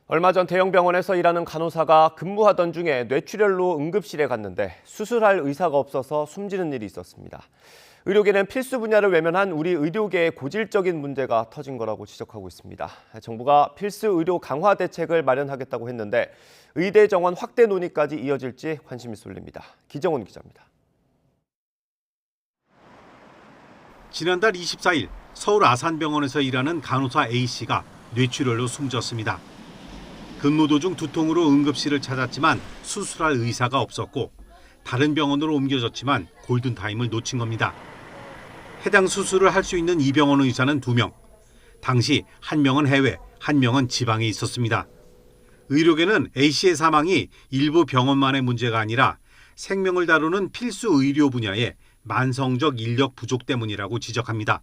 얼마 전 대형 병원에서 일하는 간호사가 근무하던 중에 뇌출혈로 응급실에 갔는데 수술할 의사가 없어서 숨지는 일이 있었습니다. 의료계는 필수 분야를 외면한 우리 의료계의 고질적인 문제가 터진 거라고 지적하고 있습니다. 정부가 필수 의료 강화 대책을 마련하겠다고 했는데 의대 정원 확대 논의까지 이어질지 관심이 쏠립니다. 기정훈 기자입니다. 지난달 24일 서울 아산병원에서 일하는 간호사 A씨가 뇌출혈로 숨졌습니다. 근무 도중 두통으로 응급실을 찾았지만 수술할 의사가 없었고 다른 병원으로 옮겨졌지만 골든타임을 놓친 겁니다. 해당 수술을 할 수 있는 이 병원 의사는 2명. 당시 한 명은 해외, 한 명은 지방에 있었습니다. 의료계는 A씨의 사망이 일부 병원만의 문제가 아니라 생명을 다루는 필수 의료 분야의 만성적 인력 부족 때문이라고 지적합니다.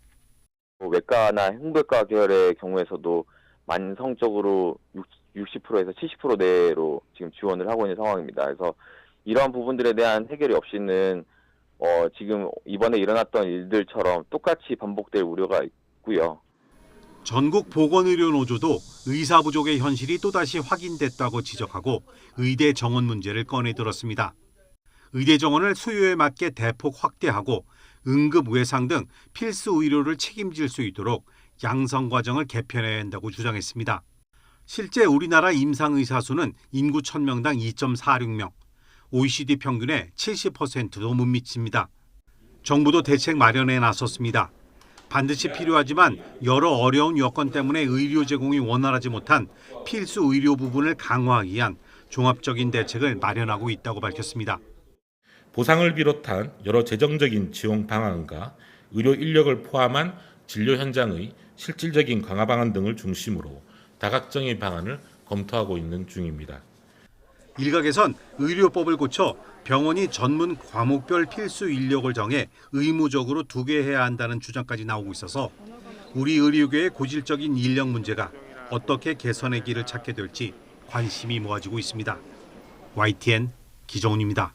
외과나 흉부외과 계열의 경우에서도 만성적으로 60%에서 70% 내로 지금 지원을 하고 있는 상황입니다. 그래서 이러한 부분들에 대한 해결이 없이는 지금 이번에 일어났던 일들처럼 똑같이 반복될 우려가 있고요. 전국 보건의료노조도 의사 부족의 현실이 또다시 확인됐다고 지적하고 의대 정원 문제를 꺼내 들었습니다. 의대 정원을 수요에 맞게 대폭 확대하고 응급 외상 등 필수 의료를 책임질 수 있도록 양성 과정을 개편해야 한다고 주장했습니다. 실제 우리나라 임상의사 수는 인구 1000명당 2.46명, OECD 평균의 70%도 못 미칩니다. 정부도 대책 마련에 나섰습니다. 반드시 필요하지만 여러 어려운 여건 때문에 의료 제공이 원활하지 못한 필수 의료 부분을 강화하기 위한 종합적인 대책을 마련하고 있다고 밝혔습니다. 보상을 비롯한 여러 재정적인 지원 방안과 의료 인력을 포함한 진료 현장의 실질적인 강화 방안 등을 중심으로 다각적인 방안을 검토하고 있는 중입니다. 일각에선 의료법을 고쳐 병원이 전문 과목별 필수 인력을 정해 의무적으로 투개해야 한다는 주장까지 나오고 있어서 우리 의료계의 고질적인 인력 문제가 어떻게 개선의 길을 찾게 될지 관심이 모아지고 있습니다. YTN 기정훈입니다.